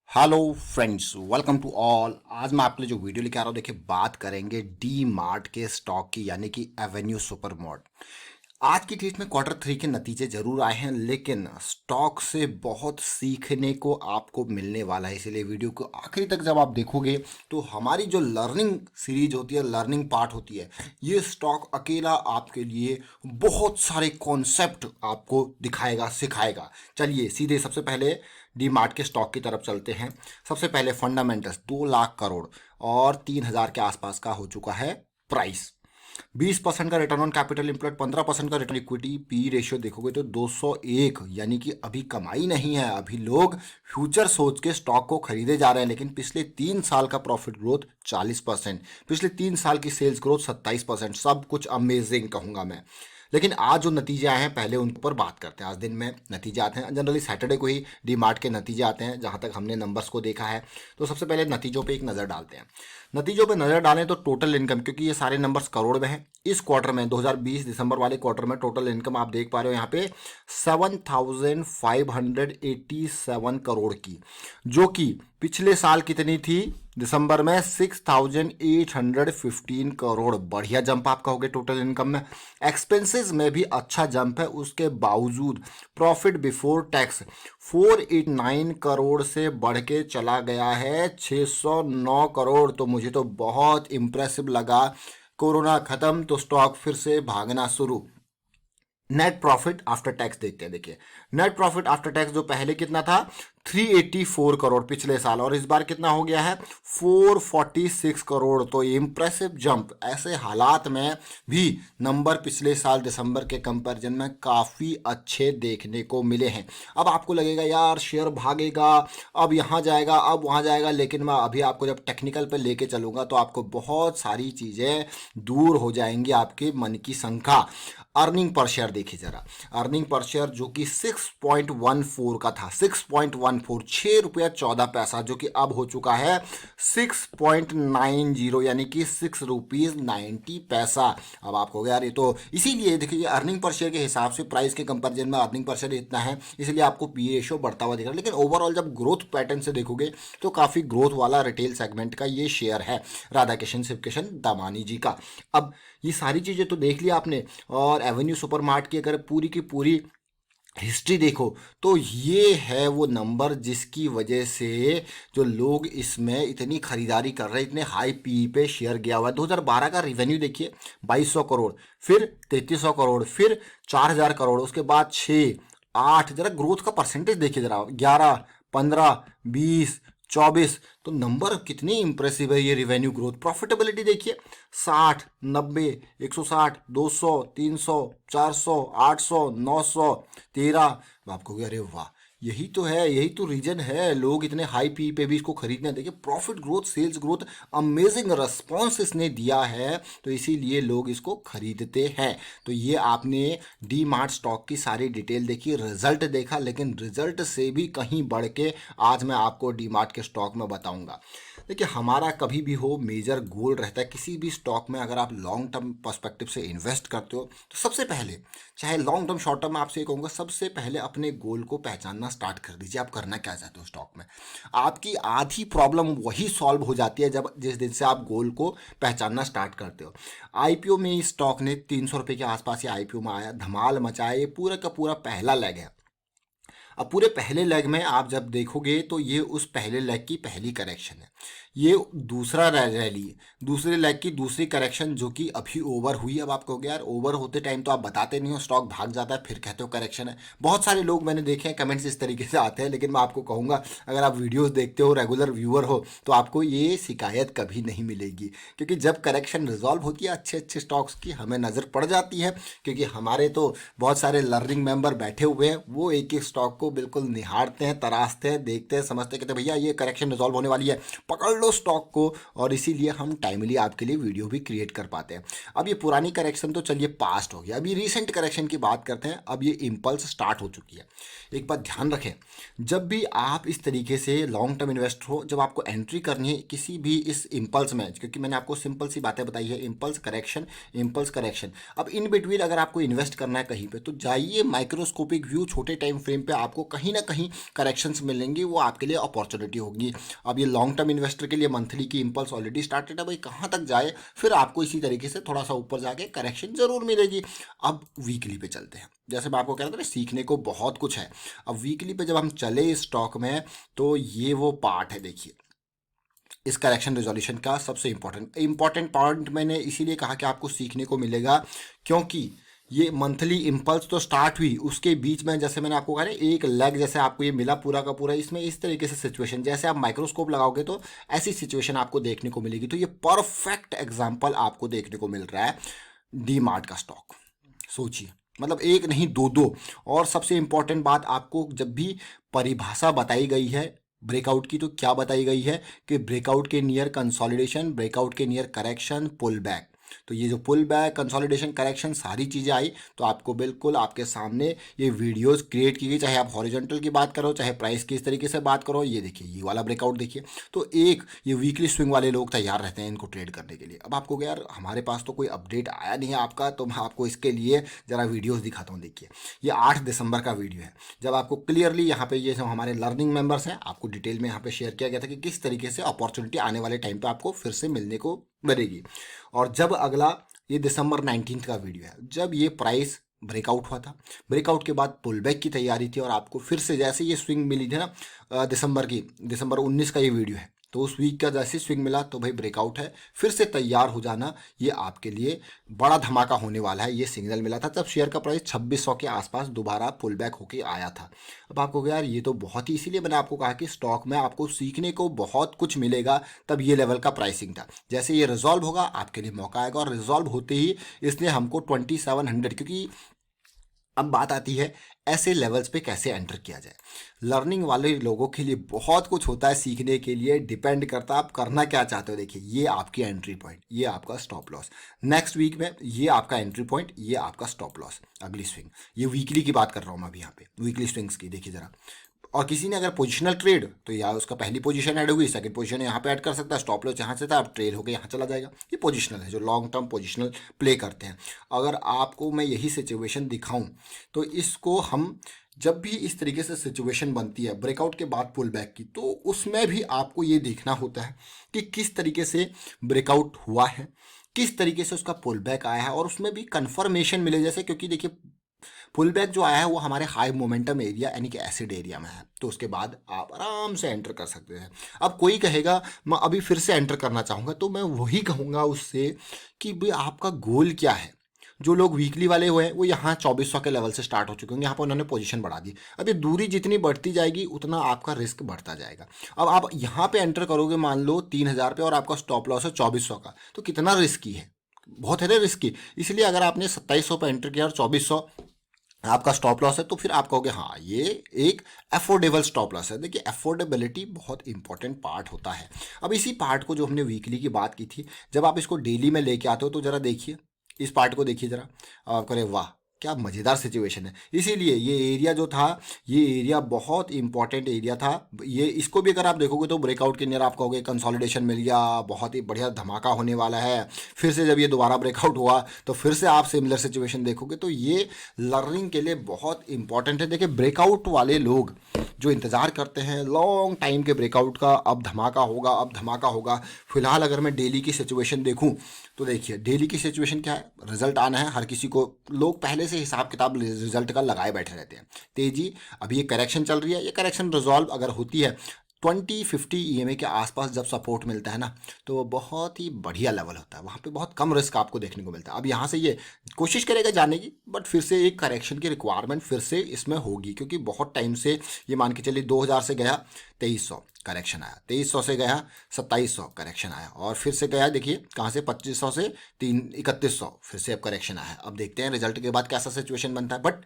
Hello friends, welcome to all. आज मैं आपके लिए जो वीडियो लेके आ रहा हूँ, देखिए बात करेंगे डी मार्ट के स्टॉक की, यानी कि एवेन्यू सुपरमार्ट। आज की डेट में क्वार्टर 3 के नतीजे जरूर आए हैं, लेकिन स्टॉक से बहुत सीखने को आपको मिलने वाला है। इसीलिए वीडियो को आखिरी तक जब आप देखोगे तो हमारी जो लर्निंग सीरीज होती है, लर्निंग पार्ट होती है, ये स्टॉक अकेला आपके लिए बहुत सारे कॉन्सेप्ट आपको दिखाएगा, सिखाएगा। चलिए सीधे सबसे पहले डी मार्ट के स्टॉक की तरफ चलते हैं। सबसे पहले फंडामेंटल्स, 2 लाख करोड़ और 3,000 के आसपास का हो चुका है प्राइस। 20% का रिटर्न ऑन कैपिटल एम्प्लॉयड, 15% का रिटर्न इक्विटी, पी रेशियो देखोगे तो 201, यानी कि अभी कमाई नहीं है। अभी लोग फ्यूचर सोच के स्टॉक को खरीदे जा रहे हैं, लेकिन पिछले 3 साल का प्रॉफिट ग्रोथ 40%, पिछले 3 साल की सेल्स ग्रोथ 27%, सब कुछ अमेजिंग कहूंगा मैं। लेकिन आज जो नतीजे आए हैं पहले उन पर बात करते हैं। आज दिन में नतीजे आते हैं, जनरली सैटरडे को ही डी मार्ट के नतीजे आते हैं, जहां तक हमने नंबर्स को देखा है। तो सबसे पहले नतीजों पे एक नज़र डालते हैं। नतीजों पे नज़र डालें तो टोटल इनकम, क्योंकि ये सारे नंबर्स करोड़ में हैं, इस क्वार्टर में 2020 दिसंबर वाले क्वार्टर में टोटल इनकम आप देख पा रहे हो यहाँ पे 7,587 करोड़ की, जो कि पिछले साल कितनी थी दिसंबर में? 6,815 करोड़। बढ़िया जंप आप कहोगे टोटल इनकम में। एक्सपेंसेस में भी अच्छा जंप है, उसके बावजूद प्रॉफिट बिफोर टैक्स 489 करोड़ से बढ़ के चला गया है 609 करोड़। तो मुझे तो बहुत इंप्रेसिव लगा। कोरोना खत्म तो स्टॉक फिर से भागना शुरू। नेट प्रॉफिट आफ्टर टैक्स देखते हैं। देखिए नेट प्रॉफिट आफ्टर टैक्स जो पहले कितना था, 384 करोड़ पिछले साल, और इस बार कितना हो गया है, 446 करोड़। तो इम्प्रेसिव जंप। ऐसे हालात में भी नंबर पिछले साल दिसंबर के कंपैरिजन में काफ़ी अच्छे देखने को मिले हैं। अब आपको लगेगा यार शेयर भागेगा, अब यहाँ जाएगा, अब वहाँ जाएगा, लेकिन मैं अभी आपको जब टेक्निकल पे लेके चलूंगा तो आपको बहुत सारी चीज़ें दूर हो जाएंगी आपके मन की शंका। अर्निंग पर शेयर देखिए जरा। अर्निंग पर शेयर जो कि 6.14 का था, 6.14, 6 रुपया 14 पैसा, जो कि अब हो चुका है 6.90, यानी कि 6 रुपीज 90 पैसा। अब आप कहोगे यार ये तो, इसीलिए देखिए अर्निंग पर शेयर के हिसाब से प्राइस के कंपैरिजन में अर्निंग पर शेयर इतना है, इसलिए आपको पी रेशियो बढ़ता हुआ दिख रहा है। लेकिन ओवरऑल जब ग्रोथ पैटर्न से देखोगे तो काफ़ी ग्रोथ वाला रिटेल सेगमेंट का ये शेयर है, राधा किशन शिव किशन दामानी जी का। अब ये सारी चीज़ें तो देख लिया आपने, और एवेन्यू सुपरमार्ट की अगर पूरी की पूरी हिस्ट्री देखो तो ये है वो नंबर जिसकी वजह से जो लोग इसमें इतनी खरीदारी कर रहे हैं, इतने हाई पी पे शेयर गया हुआ है। 2012 का रिवेन्यू देखिए 2,200 करोड़, फिर 3,300 करोड़, फिर 4,000 करोड़, उसके बाद 6, 8, जरा ग्रोथ का परसेंटेज देखिए जरा, 11, 15, 20, 24। तो नंबर कितनी इंप्रेसिव है ये रिवेन्यू ग्रोथ। प्रॉफिटेबिलिटी देखिए 60, 90, 160, 200, 300, 400, 800, 900, 13। आप कहोगे अरे वाह, यही तो है, यही तो रीजन है लोग इतने हाई पी पे भी इसको खरीदने। देखिए profit growth, sales growth, amazing response इसने दिया है, तो इसीलिए लोग इसको खरीदते हैं। तो ये आपने डी मार्ट स्टॉक की सारी डिटेल देखी, रिजल्ट देखा, लेकिन रिजल्ट से भी कहीं बढ़ के आज मैं आपको डी मार्ट के स्टॉक में बताऊंगा। देखिए हमारा कभी भी हो मेजर गोल रहता है किसी भी स्टॉक में, अगर आप लॉन्ग टर्म पर्सपेक्टिव से इन्वेस्ट करते हो तो सबसे पहले, चाहे लॉन्ग टर्म शॉर्ट टर्म, आपसे ये कहूँगा सबसे पहले अपने गोल को पहचानना स्टार्ट कर दीजिए। आप करना क्या चाहते हो स्टॉक में। आपकी आधी प्रॉब्लम वही सॉल्व हो जाती है जब जिस दिन से आप गोल को पहचानना स्टार्ट करते हो। आईपीओ में इस स्टॉक ने 300 रुपये के आसपास ये आईपीओ में आया, धमाल मचाया। ये पूरा का पूरा पहला लेग है। अब पूरे पहले लेग में आप जब देखोगे तो ये उस पहले लेग की पहली करेक्शन है, ये दूसरा रैली है, दूसरे लेग की दूसरी करेक्शन जो कि अभी ओवर हुई। अब आप कहोगे यार ओवर होते टाइम तो आप बताते नहीं हो, स्टॉक भाग जाता है, फिर कहते हो करेक्शन है। बहुत सारे लोग मैंने देखे हैं कमेंट्स इस तरीके से आते हैं, लेकिन मैं आपको कहूँगा अगर आप वीडियोस देखते हो, रेगुलर व्यूअर हो, तो आपको ये शिकायत कभी नहीं मिलेगी, क्योंकि जब करेक्शन रिजॉल्व होती है अच्छे अच्छे स्टॉक्स की हमें नज़र पड़ जाती है, क्योंकि हमारे तो बहुत सारे लर्निंग मेंबर बैठे हुए हैं, वो एक एक स्टॉक को बिल्कुल निहारते हैं, तराशते हैं, देखते हैं, समझते हैं, कहते हैं भैया ये करेक्शन रिजॉल्व होने वाली है, पकड़ लो स्टॉक को। और इसीलिए हम टाइमली आपके लिए वीडियो भी क्रिएट कर पाते हैं। अब ये पुरानी करेक्शन तो चलिए पास्ट हो गया, अभी रिसेंट करेक्शन की बात करते हैं। अब ये इंपल्स स्टार्ट हो चुकी है। एक बात ध्यान रखें, जब भी आप इस तरीके से लॉन्ग टर्म इन्वेस्ट हो, जब आपको एंट्री करनी है किसी भी इस इंपल्स में, क्योंकि मैंने आपको सिंपल सी बातें बताई है, इंपल्स करेक्शन, इंपल्स करेक्शन। अब इन बिटवीन अगर आपको इन्वेस्ट करना है कहीं पे, तो जाइए माइक्रोस्कोपिक व्यू, छोटे टाइम फ्रेम पे आपको आपको कहीं ना कहीं करेक्शंस मिलेंगी, वो आपके लिए अपॉर्चुनिटी होगी। अब ये लॉन्ग टर्म इन्वेस्टर के लिए मंथली की इम्पल्स ऑलरेडी स्टार्टेड है, भाई कहाँ तक जाए, फिर आपको इसी तरीके से थोड़ा सा ऊपर जाके करेक्शन जरूर मिलेगी। अब वीकली पे चलते हैं। जैसे मैं आपको कह रहा था ना, सीखने को बहुत कुछ है। अब वीकली पे जब हम चले इस स्टॉक में, तो ये वो पार्ट है, देखिए इस करेक्शन रिजोल्यूशन का सबसे इंपॉर्टेंट पॉइंट मैंने इसीलिए कहा कि आपको सीखने को मिलेगा, क्योंकि ये मंथली इम्पल्स तो स्टार्ट हुई, उसके बीच में जैसे मैंने आपको कहा ना, एक लेग जैसे आपको ये मिला पूरा का पूरा, इसमें इस तरीके से सिचुएशन, जैसे आप माइक्रोस्कोप लगाओगे तो ऐसी सिचुएशन आपको देखने को मिलेगी। तो ये परफेक्ट एग्जाम्पल आपको देखने को मिल रहा है डी मार्ट का स्टॉक। सोचिए, मतलब एक नहीं दो दो। और सबसे इंपॉर्टेंट बात, आपको जब भी परिभाषा बताई गई है ब्रेकआउट की, तो क्या बताई गई है कि ब्रेकआउट के नियर कंसोलिडेशन, ब्रेकआउट के नियर करेक्शन, पुल बैक। तो ये जो पुल बैक, कंसोलिडेशन, करेक्शन सारी चीज़ें आई, तो आपको बिल्कुल आपके सामने ये वीडियोस क्रिएट की गई, चाहे आप हॉरिजॉन्टल की बात करो, चाहे प्राइस की इस तरीके से बात करो। ये देखिए ये वाला ब्रेकआउट देखिए। तो एक ये वीकली स्विंग वाले लोग तैयार रहते हैं इनको ट्रेड करने के लिए। अब आपको क्या यार, हमारे पास तो कोई अपडेट आया नहीं है आपका, तो मैं आपको इसके लिए ज़रा वीडियोज़ दिखाता हूँ। देखिए ये 8 दिसंबर का वीडियो है, जब आपको क्लियरली यहाँ पे ये जो हमारे लर्निंग मेंबर्स हैं, आपको डिटेल में यहाँ पे शेयर किया गया था कि किस तरीके से अपॉर्चुनिटी आने वाले टाइम पे आपको फिर से मिलने को मिलेगी। और जब अगला, ये दिसंबर 19 का वीडियो है, जब ये प्राइस ब्रेकआउट हुआ था, ब्रेकआउट के बाद पुल बैक की तैयारी थी, और आपको फिर से जैसे ये स्विंग मिली थी ना दिसंबर 19 का ये वीडियो है, तो उस वीक का जैसे स्विंग मिला तो भाई ब्रेकआउट है, फिर से तैयार हो जाना, ये आपके लिए बड़ा धमाका होने वाला है। ये सिग्नल मिला था, तब शेयर का प्राइस 2600 के आसपास दोबारा पुल बैक होके आया था। अब आपको यार ये तो बहुत ही, इसीलिए मैंने आपको कहा कि स्टॉक में आपको सीखने को बहुत कुछ मिलेगा। तब ये लेवल का प्राइसिंग था, जैसे ये रिजॉल्व होगा आपके लिए मौका आएगा, और रिजॉल्व होते ही इसने हमको 2700, क्योंकि अब बात आती है ऐसे लेवल्स पे कैसे एंटर किया जाए। लर्निंग वाले लोगों के लिए बहुत कुछ होता है सीखने के लिए, डिपेंड करता है आप करना क्या चाहते हो। देखिए ये आपकी एंट्री पॉइंट, ये आपका स्टॉप लॉस, नेक्स्ट वीक में ये आपका एंट्री पॉइंट, ये आपका स्टॉप लॉस, अगली स्विंग। ये वीकली की बात कर रहा हूँ मैं अभी यहाँ पे, वीकली स्विंग्स की देखिए ज़रा। और किसी ने अगर पोजिशनल ट्रेड, तो या उसका पहली पोजीशन ऐड होगी, सेकंड पोजीशन यहाँ पे ऐड कर सकता है, स्टॉप लॉस यहाँ से था, अब ट्रेड होकर यहाँ चला जाएगा। ये पोजिशनल है, जो लॉन्ग टर्म पोजिशनल प्ले करते हैं। अगर आपको मैं यही सिचुएशन दिखाऊं, तो इसको हम जब भी इस तरीके से सिचुएशन बनती है ब्रेकआउट के बाद पुल बैक की, तो उसमें भी आपको ये देखना होता है कि किस तरीके से ब्रेकआउट हुआ है, किस तरीके से उसका पुल बैक आया है, और उसमें भी कंफर्मेशन मिले। जैसे क्योंकि देखिए पुल बैक जो आया है वो हमारे हाई मोमेंटम एरिया यानी कि एसिड एरिया में है, तो उसके बाद आप आराम से एंटर कर सकते हैं। अब कोई कहेगा मैं अभी फिर से एंटर करना चाहूँगा, तो मैं वही कहूँगा उससे कि भाई आपका गोल क्या है। जो लोग वीकली वाले हुए हैं वो यहाँ 2400 के लेवल से स्टार्ट हो चुके होंगे, यहाँ पर उन्होंने पोजीशन बढ़ा दी। अब ये दूरी जितनी बढ़ती जाएगी उतना आपका रिस्क बढ़ता जाएगा। अब आप यहाँ पे एंटर करोगे मान लो 3000 पे, और आपका स्टॉप लॉस है 2400 का, तो कितना रिस्की है, बहुत है ना रिस्की। इसलिए अगर आपने 2700 पे एंटर किया और 2400 आपका स्टॉप लॉस है, तो फिर आप कहोगे हाँ ये एक अफोर्डेबल स्टॉप लॉस है। देखिए अफोर्डेबिलिटी बहुत इंपॉर्टेंट पार्ट होता है। अब इसी पार्ट को जो हमने वीकली की बात की थी, जब आप इसको डेली में लेके आते हो, तो ज़रा देखिए इस पार्ट को देखिए ज़रा, आप करें वाह क्या मज़ेदार सिचुएशन है। इसीलिए ये एरिया जो था, ये एरिया बहुत इंपॉर्टेंट एरिया था। ये इसको भी अगर आप देखोगे तो ब्रेकआउट के नियर आप कहोगे कंसोलिडेशन मिल गया, बहुत ही बढ़िया धमाका होने वाला है। फिर से जब ये दोबारा ब्रेकआउट हुआ तो फिर से आप सिमिलर सिचुएशन देखोगे, तो ये लर्निंग के लिए बहुत इंपॉर्टेंट है। देखिए ब्रेकआउट वाले लोग जो इंतज़ार करते हैं लॉन्ग टाइम के ब्रेकआउट का, अब धमाका होगा, अब धमाका होगा। फिलहाल अगर मैं डेली की सिचुएशन देखूं, तो देखिए डेली की सिचुएशन क्या है, रिजल्ट आना है हर किसी को, लोग पहले से हिसाब किताब रिजल्ट का लगाए बैठे रहते हैं। तेजी, अभी ये करेक्शन चल रही है, ये करेक्शन रिजॉल्व अगर होती है 2050 EMA के आसपास जब सपोर्ट मिलता है ना, तो वो बहुत ही बढ़िया लेवल होता है, वहाँ पे बहुत कम रिस्क आपको देखने को मिलता है। अब यहाँ से ये कोशिश करेगा जाने की, बट फिर से एक करेक्शन की रिक्वायरमेंट फिर से इसमें होगी, क्योंकि बहुत टाइम से ये मान के चलिए 2000 से गया 2300 करेक्शन आया, 2300 से गया 2700 करेक्शन आया, और फिर से गया देखिए कहाँ से 2500 से 3100 फिर से अब करेक्शन आया। अब देखते हैं रिजल्ट के बाद कैसा सिचुएशन बनता है। बट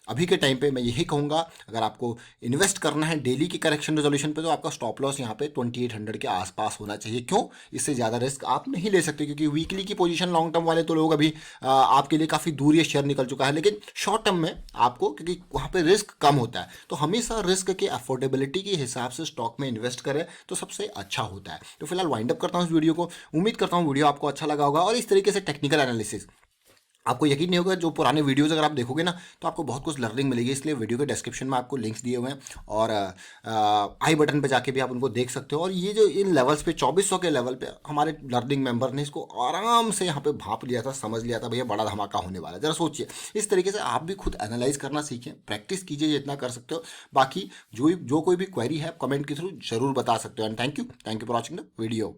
अभी के टाइम पे मैं यही कहूँगा, अगर आपको इन्वेस्ट करना है डेली की करेक्शन रेजोल्यूशन पे, तो आपका स्टॉप लॉस यहाँ पे 2800 के आसपास होना चाहिए। क्यों, इससे ज़्यादा रिस्क आप नहीं ले सकते, क्योंकि वीकली की पोजीशन लॉन्ग टर्म वाले तो लोग अभी आपके लिए काफ़ी दूर ये शेयर निकल चुका है, लेकिन शॉर्ट टर्म में आपको, क्योंकि वहाँ पे रिस्क कम होता है, तो हमेशा रिस्क के अफोर्डेबिलिटी के हिसाब से स्टॉक में इन्वेस्ट करें तो सबसे अच्छा होता है। तो फिलहाल वाइंड अप करता हूँ इस वीडियो को, उम्मीद करता हूँ वीडियो आपको अच्छा लगा होगा। और इस तरीके से टेक्निकल एनालिसिस आपको यकीन नहीं होगा, जो पुराने वीडियोस अगर आप देखोगे ना तो आपको बहुत कुछ लर्निंग मिलेगी। इसलिए वीडियो के डिस्क्रिप्शन में आपको लिंक्स दिए हुए हैं, और आई बटन पे जाके भी आप उनको देख सकते हो। और ये जो इन लेवल्स पे 2400 के लेवल पे हमारे लर्निंग मेंबर ने इसको आराम से यहाँ पे भाप लिया था, समझ लिया था भैया बड़ा धमाका होने वाला है। जरा सोचिए, इस तरीके से आप भी खुद एनालाइज करना सीखें, प्रैक्टिस कीजिए जितना कर सकते हो। बाकी जो कोई भी क्वेरी है आप कमेंट के थ्रू जरूर बता सकते हो। And thank you for watching the video.